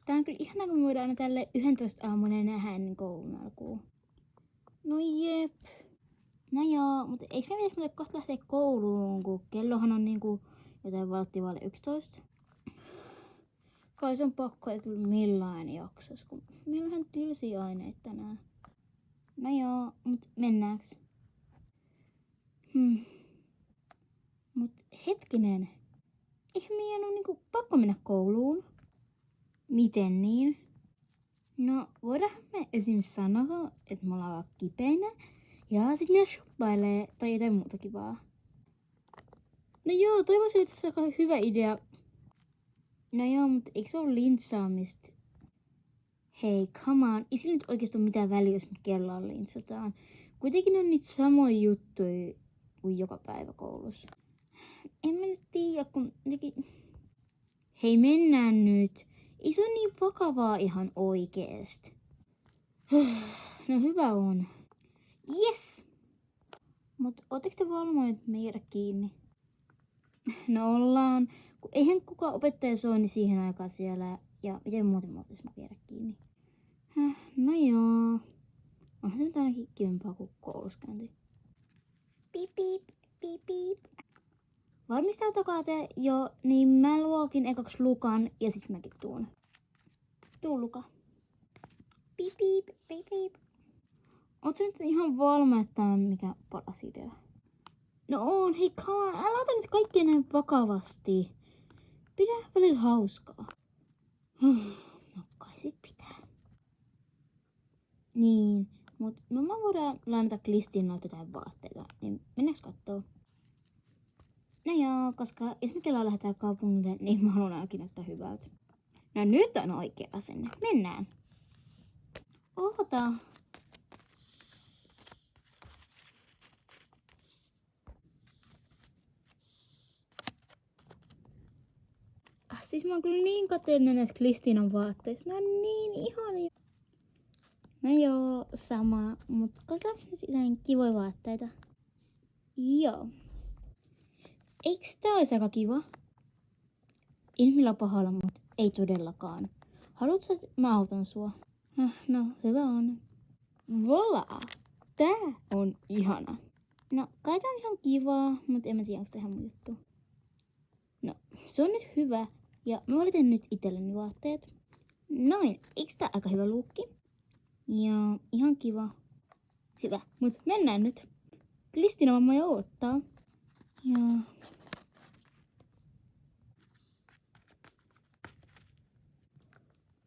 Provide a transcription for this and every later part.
Tää on kyllä ihanaa, kun me voidaan aina tälle 11 aamuinen nähdä ennen koulun alkuun. No jep. No joo, mutta eikö me pitäisi kohta lähteä kouluun, kun kellohan on niinku jotain valttivalle 11. Kai se on pakko, ei kyllä millään jaksas, kun meillä on ihan tylsiä aineita tänään. No joo, mut mennääks? Mut hetkinen. Eihän meidän on niinku pakko mennä kouluun. Miten niin? No, voidaan me esimerkiksi sanoa, että me ollaan kipeinä ja sit mennä shoppailee tai jotain muuta kivaa. No joo, toivoisin, että se on hyvä idea. No joo, mutta eikö se ole lintsaamista? Hei, come on. Ei sillä nyt oikeasti ole mitään väliä, jos me kellaan lintsataan. Kuitenkin on niitä samoja juttuja kuin joka päivä koulussa. En mä nyt tiedä, kun jotenkin... Hei, mennään nyt. Ei se ole niin vakavaa ihan oikeesti. No hyvä on. Yes! Mut ootteko te valmiit meidä kiinni? No ollaan. Kun eihän kukaan opettaja soini siihen aikaan siellä. Ja miten muuten me ootais jäädä kiinni? No joo. Onhan se nyt ainakin kivempaa kuin kouluskäynti. Piip piip, piip piip. Valmistautukaa te jo, niin mä luokin ekaksi Lukan ja sit mäkin tuun. Tuu Luka. Piip piip, piip piip. Oot sä nyt ihan valma, että tää on mikä paras idea? No on, hei älä ota nyt kaikkea näin vakavasti. Pidä välillä hauskaa. No kai sit pitää. Niin, mut me voidaan lainata Kristiinalta jotain vaatteita, niin mennäänkö kattoo? No joo, koska jos me kellaan lähdetään kaupungille, niin mä haluan ainakin näyttää hyvältä. No nyt on oikea asenne. Mennään. Oota. Siis mä oon kyllä niin kateellinen näissä Kristiinan vaatteissa. Ne on niin ihania. No joo, sama. Mut katsotaan jotain kivoja vaatteita. Joo. Eiks tää ois aika kiva? Ei nyt millään pahalla, mut ei todellakaan. Haluatko, että mä autan sua? No, hyvä on. Voila! Tää on ihana. No, kai tää on ihan kivaa, mut en mä tiedä, onks tää ihan mun juttu. No, se on nyt hyvä. Ja mä valitan nyt itselleni vaatteet. Noin, eiks tää aika hyvä luukki? Ja ihan kiva. Hyvä, mut mennään nyt. Kristiina mamma jo odottaa. Ja...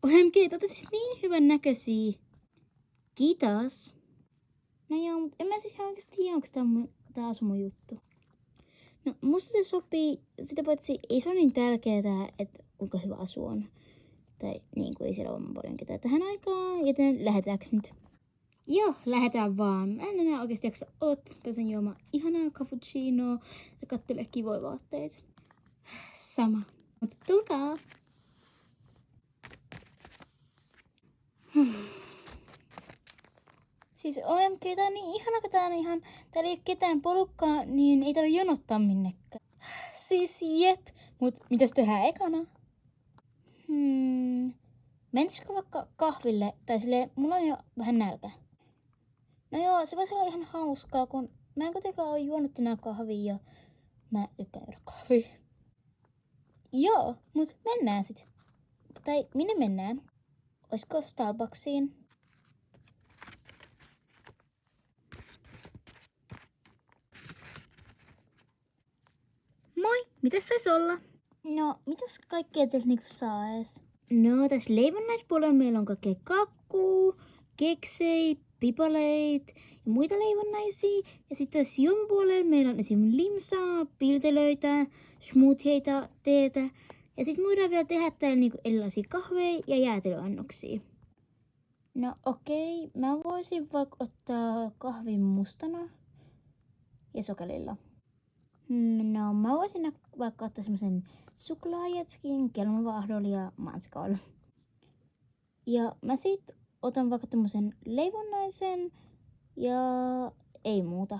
OMG, tätä siis niin hyvän näköisiä. Kiitos. No joo, mut en mä siis ihan oikeesti tiedä, onko tää mun juttu. No, musta se sopii, sitä paitsi ei se ole niin tärkeää, että kuinka hyvä asu on. Tai niin kuin ei siellä ole paljon ketään tähän aikaan, joten lähdetäänkö nyt? Joo, lähdetään vaan. Mä en enää oikeesti jaksa pääsen juomaan ihanaa cappuccinoa ja kattelee kivoja vaatteita. Sama. Mut tulkaa! Siis OMG, tää on niin ihana, kun täällä ei ole ketään porukkaa, niin ei tarvitse jonottaa minnekään. Siis jep, mut mitäs tehdään ekana? Mentisikö vaikka kahville, tai silleen, mulla on jo vähän nälkä. No joo, se voisi olla ihan hauskaa, kun mä en kuitenkaan ole juonut tänään kahvia ja mä tykkään juoda kahvia. Joo, mut mennään sit. Tai minne mennään? Oisko Starbucksiin? Moi, mitäs sais olla? No, mitäs kaikkea teiltä niinku saa ees? No, tässä leivonnaispuolella meillä on kaikkea kakkuu, keksei, pipaleit ja muita leivonnaisia. Ja sitten tässä juomapuolella meillä on esimerkiksi limsaa, piltelöitä, smoothieita, teetä. Ja sitten voidaan vielä tehdä täällä niinku erilaisia kahveja ja jäätelöannoksia. No okei, mä voisin vaikka ottaa kahvin mustana ja sokelilla. No mä voisin vaikka ottaa semmosen suklaajätskin, kelmavaahdol ja manskal. Ja mä sit otan vaikka tämmösen leivonnaisen ja ei muuta.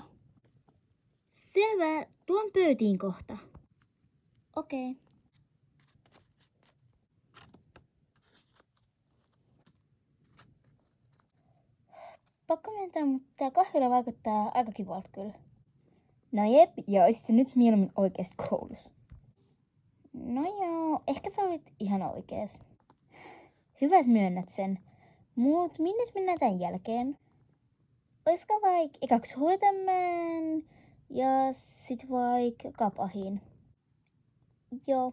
Selvä, tuon pöytiin kohta. Okei. Pakko myöntää, mutta tää kahvila vaikuttaa aika kivalta kyllä. No jep, ja oisit sä nyt mieluummin oikeesti koulussa? No joo, ehkä sä olit ihan oikees. Hyvä, että myönnät sen. Mut minne mennään tän jälkeen? Oisko vaik ekaksi huotamaan ja sit vaik kapahin? Joo.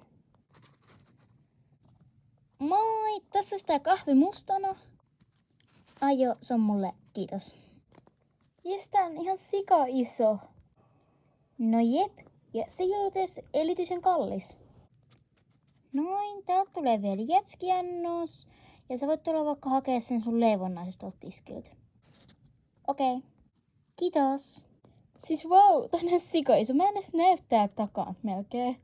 Moi, tässä sitä kahvi mustana. Ai joo, se on mulle, kiitos. Jes, tää on ihan sika iso. No jep, ja se ei ollut edes erityisen kallis. Noin, täältä tulee vielä jätskiannos. Ja sä voit tulla vaikka hakea sen sun leivonnaisesta tuolta tiskiltä. Okei. Kiitos. Siis vau, tää on ihan sika iso. Mä en edes näy täältä takaa melkein.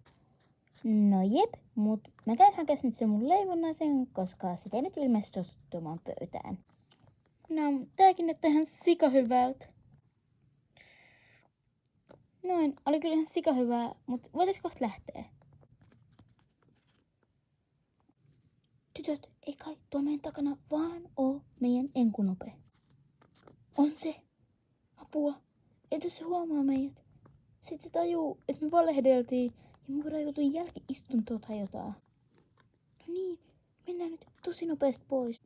No jep, mut mä käyn hakemaan nyt sen mun leivonnaisen, koska sitä ei nyt ilmeisesti suostu tuomaan pöytään. No, tääkin näyttää ihan sika hyvältä. Noin, oli kyllä ihan sika hyvää, mut voitais kohta lähteä? Tytöt, ei kai tuo meidän takana vaan oo meidän enkunope. On se. Apua. Entä se huomaa meidät? Sitten se tajuu, että me valehdeltiin ja me voidaan joutua jälki-istuntoon tai jotain. No niin, mennään nyt tosi nopeasti pois.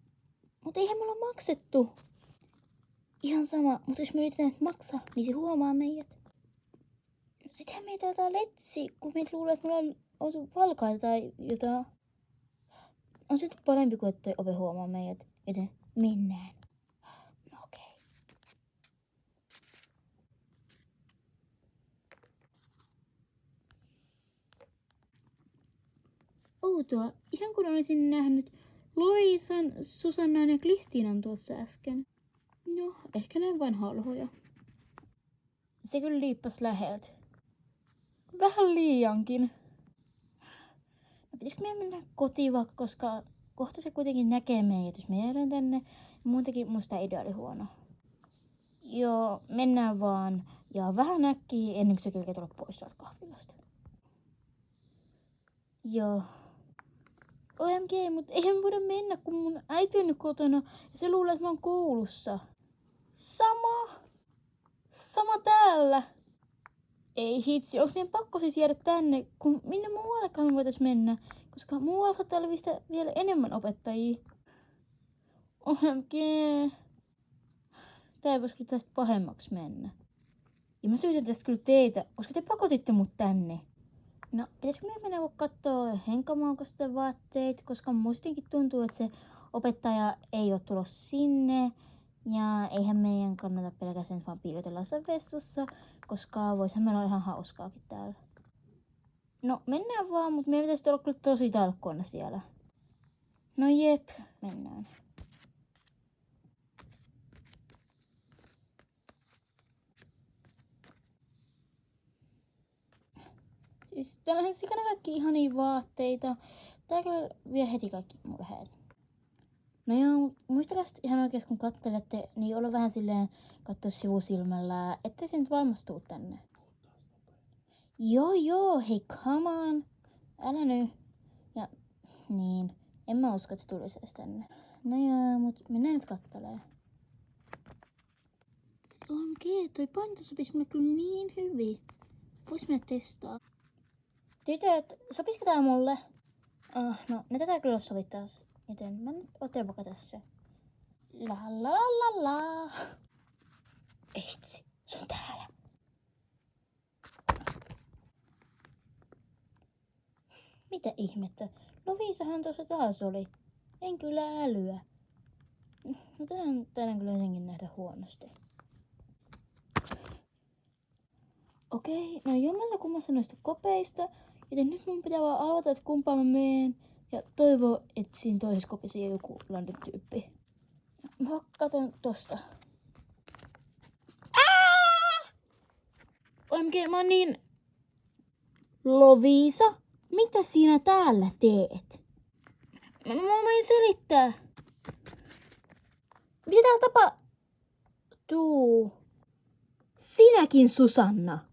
Mutta eihän me olla maksettu. Ihan sama, mutta jos me yritetään maksaa, niin se huomaa meidät. No sitähän meitä jotain letsi, kun meitä luulee, että me ollaan oltu valkaita tai jotain. On se parempi kuin, että toi ope huomaa meidät, joten mennään. No okei. Outoa, ihan kun olisin nähnyt Loisan, Susannan ja Kristiinan tuossa äsken. No, ehkä näin vain halhoja. Se kyllä liippas läheltä. Vähän liiankin. No, pitäisikö meidän mennä kotiin vaikka, koska kohta se kuitenkin näkee meidät, jos me jäädään tänne. Muutenkin musta idea oli huono. Joo, mennään vaan. Ja vähän äkkiä ennen kuin se kerkeä tulla pois tuolta kahvilasta. Joo. OMG, mutta eihän voida mennä, kun mun äiti on nyt kotona ja se luulee, että mä oon koulussa. Sama täällä. Ei hitsi, onks meidän pakko siis jäädä tänne, kun minne muuallekaan me voitais mennä, koska muualla saattaa olla vielä enemmän opettajia. OMG. Tää ei vois kyllä tästä pahemmaksi mennä. Ja mä syytän tästä kyllä teitä, koska te pakotitte mut tänne. No, pitäisikö meidän mennä kattoo Henkamaukasta vaatteet, koska mustakin tuntuu, että se opettaja ei oo tulossa sinne. Ja eihän meidän kannata pelkästään vaan piilotella sen vessassa, koska voisihan meillä olla ihan hauskaakin täällä. No, mennään vaan, mutta meidän pitäisi olla kyllä tosi tarkkoina siellä. No jep, mennään. Siis täällä on sikana kaikki ihania vaatteita. Tää kyllä vie heti kaikki murheet. No joo, muistakaa ihan oikeesti kun kattelette, niin olla vähän silleen katsoa sivusilmällä, ettei se nyt valmastuu tänne. Joo, hei come on. Älä nyt. Ja niin, en mä usko, että se tulisi edes tänne. No joo, mut mennään nyt kattelee. OMG, toi painto sopisi mulle kyllä niin hyvin. Vois mennä testaa. Tytöt, sopisiko tää mulle? No, ne tätä kyllä sovittaas. Joten mä nyt otan vaikka tässä. La. Eitsi, se on täällä. Mitä ihmettä? Loviisahan tuossa taas oli. En kyllä älyä. No tänään kyllä jotenkin nähdä huonosti. Okei, no jommassa kummassa noista kopeista. Joten nyt mun pitää vaan avata, että kumpaan mä meen. Ja toivoo, että siinä toisessa kopissa ei ole joku London-tyyppi. Mä katon tosta. OMG, mä oon niin... Loviisa, mitä sinä täällä teet? Mä voin selittää. Mitä täällä tapahtuu? Sinäkin, Susanna.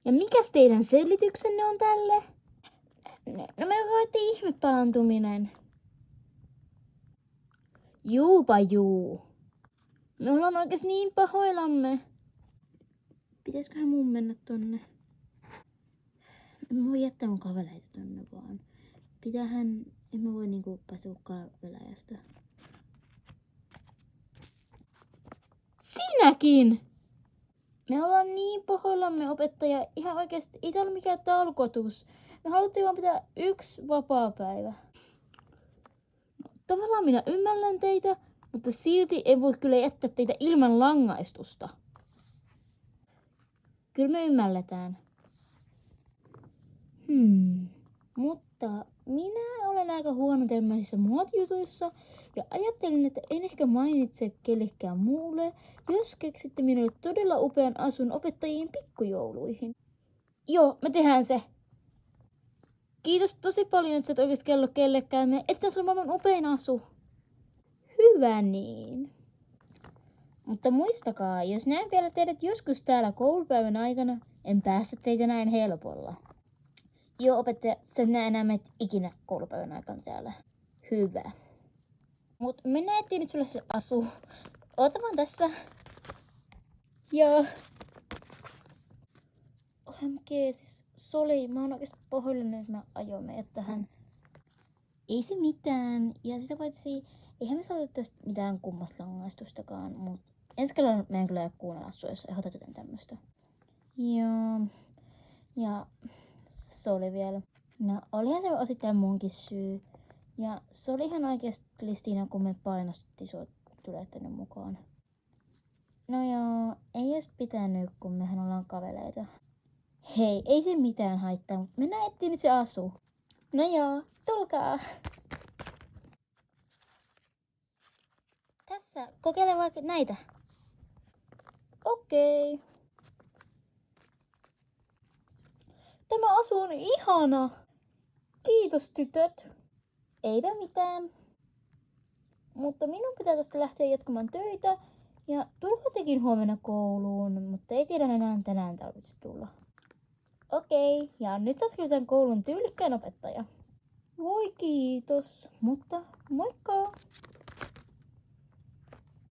Ja mikäs teidän selityksenne on tälle? No me hoitiin ihmepalantuminen. Juupa juu. Me ollaan oikeesti niin pahoillamme. Pitäisköhän mun mennä tonne? En mä voi jättää mun kaveleita tonne vaan. En mä voi niinku päästä kaveläjästä. Sinäkin! Me ollaan niin pahoillamme, opettaja. Ihan oikeesti, ei tää ole mikään tarkoitus. Me haluttiin vaan pitää 1 vapaapäivä. No, tavallaan minä ymmärrän teitä, mutta silti ei voi kyllä jättää teitä ilman rangaistusta. Kyllä me ymmärretään. Mutta minä olen aika huono tämmöisissä muotijutuissa ja ajattelin, että en ehkä mainitse kellekään muulle, jos keksitte minulle todella upean asun opettajien pikkujouluihin. Joo, me tehdään se. Kiitos tosi paljon, että sä et oikeesti kello kellekään. Me etsitään sulle maailman upein asu. Hyvä niin. Mutta muistakaa, jos näen vielä teidät joskus täällä koulupäivän aikana, en päästä teitä näin helpolla. Joo, opettaja, sä näe enää meitä ikinä koulupäivän aikana täällä. Hyvä. Mut mennään etsiä nyt sulle se asu. Oota vaan tässä. Joo. OMG, siis soli, mä oon oikeesti pahoillani, että mä ajoin meidät tähän. Ei se mitään. Ja sitä paitsi, eihän me saatu tästä mitään kummasta rangaistustakaan, mut ensi kerralla mä en kyllä kuunnella sua, jos ehdotat jotain tämmöstä. Joo. Ja soli vielä. No, olihan se osittain munkin syy. Ja se oli ihan oikeesti Kristiina, kun me painostettiin sua tulee tänne mukaan. No joo, ei ois pitänyt, kun mehän ollaan kaveleita. Hei, ei se mitään haittaa, mutta mennään etsiin nyt se asu. No joo, tulkaa. Tässä, kokeile vaikka näitä. Okei. Tämä asu on ihana. Kiitos tytöt. Eipä mitään. Mutta minun pitää tästä lähteä jatkamaan töitä. Ja tulkaa tekin huomenna kouluun, mutta ei teidän enää tänään tarvitse tulla. Okei, ja nyt sä oot tämän koulun tyylikkään opettaja. Voi kiitos, mutta moikka!